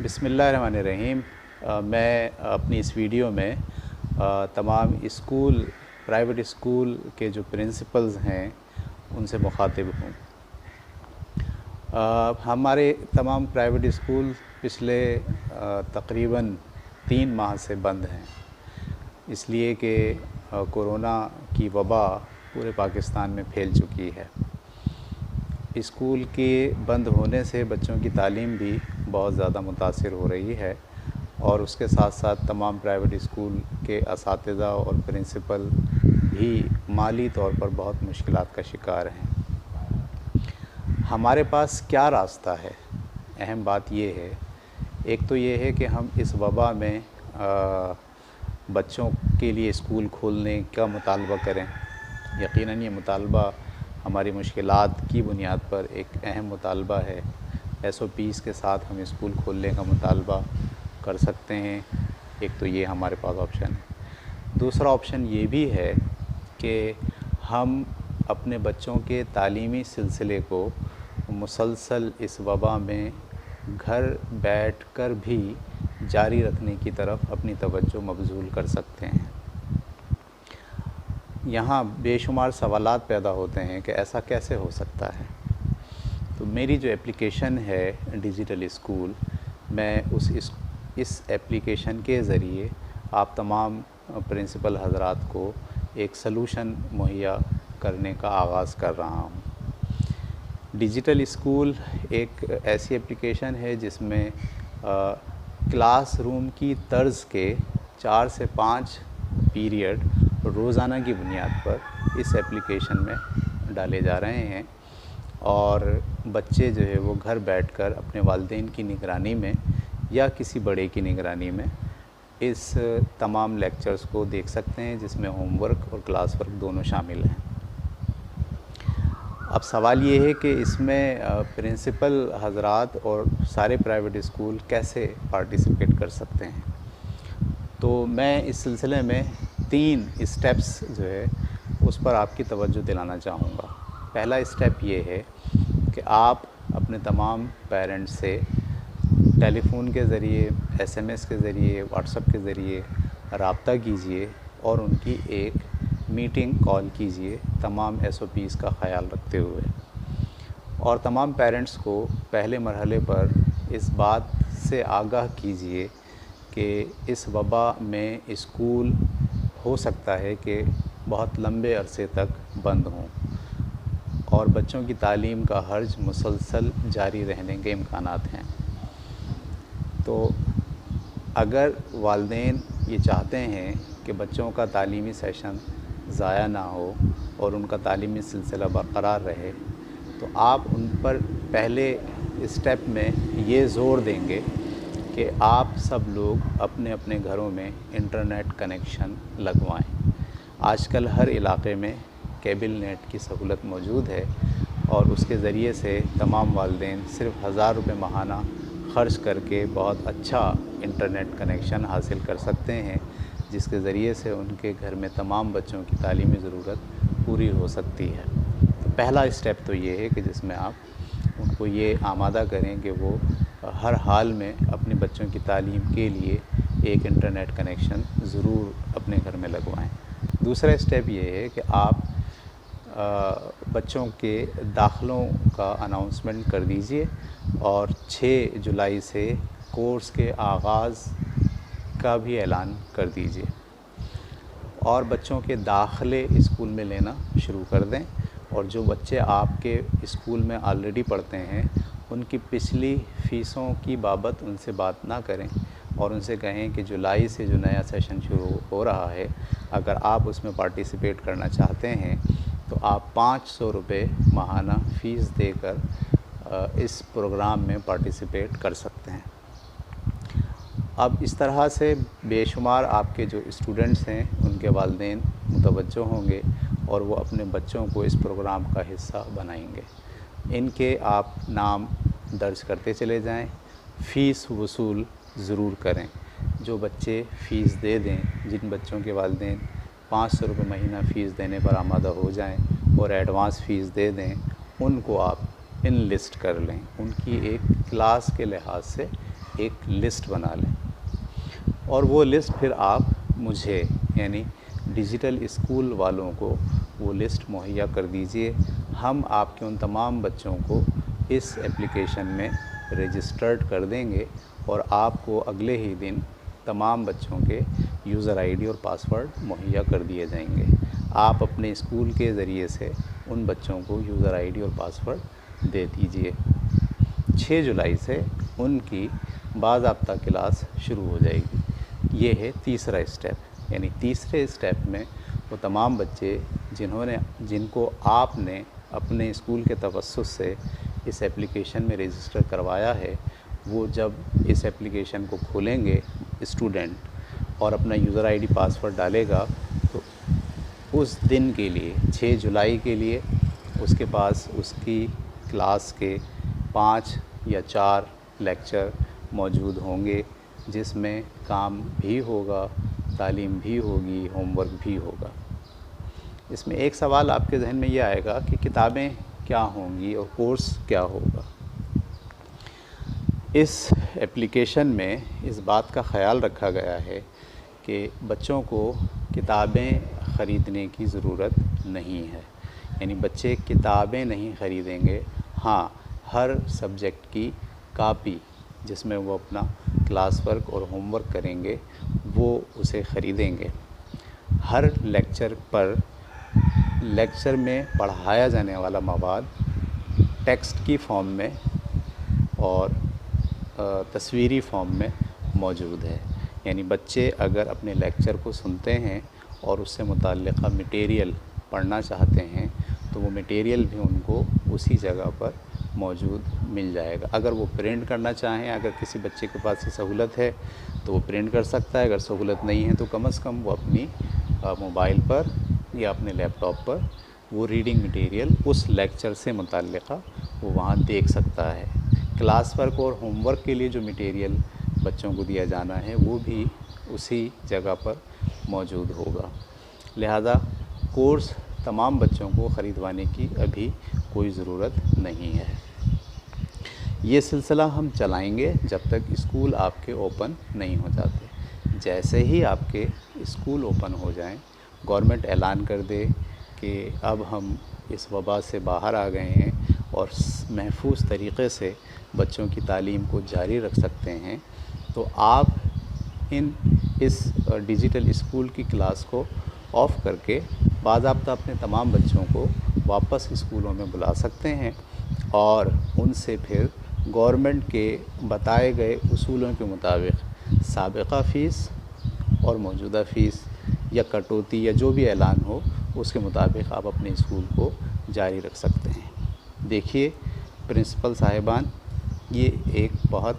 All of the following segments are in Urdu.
بسم اللہ الرحمن الرحیم۔ میں اپنی اس ویڈیو میں تمام اسکول پرائیویٹ اسکول کے جو پرنسپلز ہیں ان سے مخاطب ہوں۔ ہمارے تمام پرائیویٹ اسکول پچھلے تقریباً 3 ماہ سے بند ہیں، اس لیے کہ کورونا کی وبا پورے پاکستان میں پھیل چکی ہے۔ اسکول کے بند ہونے سے بچوں کی تعلیم بھی بہت زیادہ متاثر ہو رہی ہے، اور اس کے ساتھ ساتھ تمام پرائیویٹ اسکول کے اساتذہ اور پرنسپل بھی مالی طور پر بہت مشکلات کا شکار ہیں۔ ہمارے پاس کیا راستہ ہے؟ اہم بات یہ ہے، ایک تو یہ ہے کہ ہم اس وبا میں بچوں کے لیے اسکول کھولنے کا مطالبہ کریں۔ یقیناً یہ مطالبہ ہماری مشکلات کی بنیاد پر ایک اہم مطالبہ ہے۔ SOPs کے ساتھ ہم اسکول کھولنے کا مطالبہ کر سکتے ہیں۔ ایک تو یہ ہمارے پاس آپشن ہے۔ دوسرا آپشن یہ بھی ہے کہ ہم اپنے بچوں کے تعلیمی سلسلے کو مسلسل اس وبا میں گھر بیٹھ کر بھی جاری رکھنے کی طرف اپنی توجہ مبذول کر سکتے ہیں۔ یہاں بے شمار سوالات پیدا ہوتے ہیں کہ ایسا کیسے ہو سکتا ہے۔ تو میری جو اپلیکیشن ہے ڈیجیٹل اسکول، میں اس اپلیکیشن کے ذریعے آپ تمام پرنسپل حضرات کو ایک سلوشن مہیا کرنے کا آغاز کر رہا ہوں۔ ڈیجیٹل اسکول ایک ایسی اپلیکیشن ہے جس میں کلاس روم کی طرز کے 4 سے 5 پیریڈ روزانہ کی بنیاد پر اس اپلیکیشن میں ڈالے جا رہے ہیں، اور بچے جو ہے وہ گھر بیٹھ کر اپنے والدین کی نگرانی میں یا کسی بڑے کی نگرانی میں اس تمام لیکچرز کو دیکھ سکتے ہیں، جس میں ہوم ورک اور کلاس ورک دونوں شامل ہیں۔ اب سوال یہ ہے کہ اس میں پرنسپل حضرات اور سارے پرائیویٹ اسکول کیسے پارٹیسپیٹ کر سکتے ہیں؟ تو میں اس سلسلے میں 3 اسٹیپس جو ہے اس پر آپ کی توجہ دلانا چاہوں گا۔ پہلا اسٹیپ یہ ہے کہ آپ اپنے تمام پیرنٹس سے ٹیلی فون کے ذریعے، SMS کے ذریعے، واٹس ایپ کے ذریعے رابطہ کیجئے اور ان کی ایک میٹنگ کال کیجئے تمام SOPs کا خیال رکھتے ہوئے، اور تمام پیرنٹس کو پہلے مرحلے پر اس بات سے آگاہ کیجئے کہ اس وبا میں اسکول ہو سکتا ہے کہ بہت لمبے عرصے تک بند ہوں، اور بچوں کی تعلیم کا حرج مسلسل جاری رہنے کے امکانات ہیں۔ تو اگر والدین یہ چاہتے ہیں کہ بچوں کا تعلیمی سیشن ضائع نہ ہو اور ان کا تعلیمی سلسلہ برقرار رہے، تو آپ ان پر پہلے اسٹیپ میں یہ زور دیں گے کہ آپ سب لوگ اپنے اپنے گھروں میں انٹرنیٹ کنیکشن لگوائیں۔ آج کل ہر علاقے میں کیبل نیٹ کی سہولت موجود ہے، اور اس کے ذریعے سے تمام والدین صرف 1000 روپے ماہانہ خرچ کر کے بہت اچھا انٹرنیٹ کنیکشن حاصل کر سکتے ہیں، جس کے ذریعے سے ان کے گھر میں تمام بچوں کی تعلیمی ضرورت پوری ہو سکتی ہے۔ تو پہلا اسٹیپ تو یہ ہے کہ جس میں آپ ان کو یہ آمادہ کریں کہ وہ ہر حال میں اپنے بچوں کی تعلیم کے لیے ایک انٹرنیٹ کنیکشن ضرور اپنے گھر میں لگوائیں۔ دوسرا اسٹیپ یہ ہے کہ آپ بچوں کے داخلوں کا اناؤنسمنٹ کر دیجئے، اور 6 جولائی سے کورس کے آغاز کا بھی اعلان کر دیجئے، اور بچوں کے داخلے اسکول میں لینا شروع کر دیں۔ اور جو بچے آپ کے اسکول میں آلریڈی پڑھتے ہیں ان کی پچھلی فیسوں کی بابت ان سے بات نہ کریں، اور ان سے کہیں کہ جولائی سے جو نیا سیشن شروع ہو رہا ہے، اگر آپ اس میں پارٹیسپیٹ کرنا چاہتے ہیں تو آپ 500 روپے ماہانہ فیس دے کر اس پروگرام میں پارٹیسپیٹ کر سکتے ہیں۔ اب اس طرح سے بے شمار آپ کے جو اسٹوڈنٹس ہیں ان کے والدین متوجہ ہوں گے، اور وہ اپنے بچوں کو اس پروگرام کا حصہ بنائیں گے۔ ان کے آپ نام درج کرتے چلے جائیں، فیس وصول ضرور کریں۔ جو بچے فیس دے دیں، جن بچوں کے والدین 500 روپے مہینہ فیس دینے پر آمادہ ہو جائیں اور ایڈوانس فیس دے دیں، ان کو آپ ان لسٹ کر لیں، ان کی ایک کلاس کے لحاظ سے ایک لسٹ بنا لیں اور وہ لسٹ پھر آپ مجھے یعنی ڈیجیٹل اسکول والوں کو وہ لسٹ مہیا کر دیجئے. ہم آپ کے ان تمام بچوں کو اس ایپلیکیشن میں رجسٹرڈ کر دیں گے اور آپ کو اگلے ہی دن تمام بچوں کے یوزر آئی ڈی اور پاسورڈ مہیا کر دیے جائیں گے. آپ اپنے اسکول کے ذریعے سے ان بچوں کو یوزر آئی ڈی اور پاسورڈ دے دیجئے. 6 جولائی سے ان کی باضابطہ کلاس شروع ہو جائے گی. یہ ہے تیسرا اسٹیپ. یعنی تیسرے اسٹیپ میں وہ تمام بچے جن کو آپ نے اپنے اسکول کے توسط سے اس ایپلیکیشن میں رجسٹر کروایا ہے، وہ جب اس ایپلیکیشن کو کھولیں گے اسٹوڈنٹ اور اپنا یوزر آئی ڈی پاسورڈ ڈالے گا تو اس دن کے لیے 6 جولائی کے لیے اس کے پاس اس کی کلاس کے 5 یا 4 لیکچر موجود ہوں گے، جس میں کام بھی ہوگا، تعلیم بھی ہوگی، ہوم ورک بھی ہوگا. اس میں ایک سوال آپ کے ذہن میں یہ آئے گا کہ کتابیں کیا ہوں گی اور کورس کیا ہوگا. اس ایپلیکیشن میں اس بات کا خیال رکھا گیا ہے کہ بچوں کو کتابیں خریدنے کی ضرورت نہیں ہے. یعنی بچے کتابیں نہیں خریدیں گے، ہاں ہر سبجیکٹ کی کاپی جس میں وہ اپنا کلاس ورک اور ہوم ورک کریں گے وہ اسے خریدیں گے. ہر لیکچر میں پڑھایا جانے والا مواد ٹیکسٹ کی فارم میں اور تصویری فارم میں موجود ہے. یعنی بچے اگر اپنے لیکچر کو سنتے ہیں اور اس سے متعلقہ مٹیریل پڑھنا چاہتے ہیں تو وہ مٹیریل بھی ان کو اسی جگہ پر موجود مل جائے گا. اگر وہ پرنٹ کرنا چاہیں، اگر کسی بچے کے پاس یہ سہولت ہے تو وہ پرنٹ کر سکتا ہے. اگر سہولت نہیں ہے تو کم از کم وہ اپنی موبائل پر یا اپنے لیپ ٹاپ پر وہ ریڈنگ مٹیریل اس لیکچر سے متعلقہ وہ وہاں دیکھ سکتا ہے. کلاس ورک اور ہوم ورک کے لیے جو مٹیریل بچوں کو دیا جانا ہے وہ بھی اسی جگہ پر موجود ہوگا. لہذا کورس تمام بچوں کو خریدوانے کی ابھی کوئی ضرورت نہیں ہے. یہ سلسلہ ہم چلائیں گے جب تک اسکول آپ کے اوپن نہیں ہو جاتے. جیسے ہی آپ کے اسکول اوپن ہو جائیں، گورنمنٹ اعلان کر دے کہ اب ہم اس وبا سے باہر آ گئے ہیں اور محفوظ طریقے سے بچوں کی تعلیم کو جاری رکھ سکتے ہیں، تو آپ اس ڈیجیٹل اسکول کی کلاس کو آف کر کے باضابطہ اپنے تمام بچوں کو واپس اسکولوں میں بلا سکتے ہیں اور ان سے پھر گورنمنٹ کے بتائے گئے اصولوں کے مطابق سابقہ فیس اور موجودہ فیس یا کٹوتی یا جو بھی اعلان ہو اس کے مطابق آپ اپنے اسکول کو جاری رکھ سکتے ہیں. دیکھیے پرنسپل صاحبان، یہ ایک بہت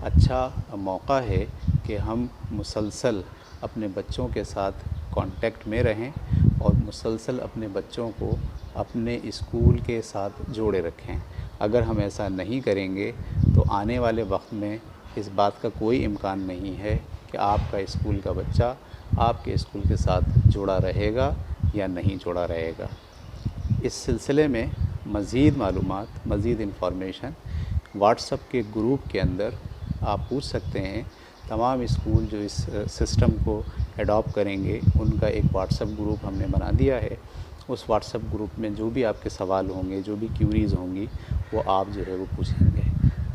اچھا موقع ہے کہ ہم مسلسل اپنے بچوں کے ساتھ کانٹیکٹ میں رہیں اور مسلسل اپنے بچوں کو اپنے اسکول کے ساتھ جوڑے رکھیں. اگر ہم ایسا نہیں کریں گے تو آنے والے وقت میں اس بات کا کوئی امکان نہیں ہے کہ آپ کا اسکول کا بچہ آپ کے اسکول کے ساتھ جڑا رہے گا یا نہیں جڑا رہے گا. اس سلسلے میں مزید معلومات، مزید انفارمیشن واٹس ایپ کے گروپ کے اندر آپ پوچھ سکتے ہیں. تمام اسکول جو اس سسٹم کو اڈاپٹ کریں گے ان کا ایک واٹس ایپ گروپ ہم نے بنا دیا ہے. اس واٹس ایپ گروپ میں جو بھی آپ کے سوال ہوں گے، جو بھی کیوریز ہوں گی، وہ آپ جو ہے وہ پوچھیں گے.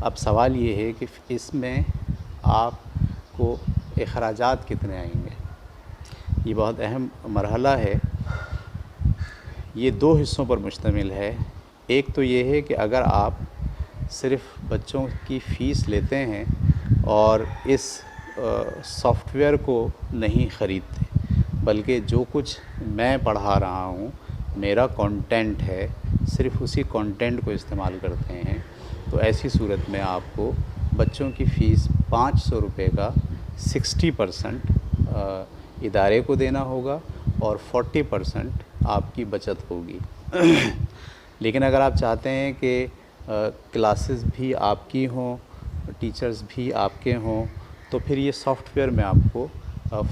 اب سوال یہ ہے کہ اس میں آپ کو اخراجات کتنے آئیں گے. یہ بہت اہم مرحلہ ہے. یہ 2 حصوں پر مشتمل ہے. ایک تو یہ ہے کہ اگر آپ صرف بچوں کی فیس لیتے ہیں اور اس سافٹ ویئر کو نہیں خریدتے، بلکہ جو کچھ میں پڑھا رہا ہوں میرا کنٹینٹ ہے، صرف اسی کنٹینٹ کو استعمال کرتے ہیں، تو ایسی صورت میں آپ کو بچوں کی فیس 500 روپے کا 60% ادارے کو دینا ہوگا اور 40% آپ کی بچت ہوگی. لیکن اگر آپ چاہتے ہیں کہ کلاسز بھی آپ کی ہوں، ٹیچرز بھی آپ کے ہوں، تو پھر یہ سافٹ ویئر میں آپ کو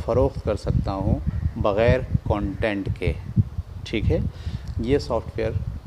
فروخت کر سکتا ہوں بغیر کنٹینٹ کے. ٹھیک ہے، یہ سافٹ ویئر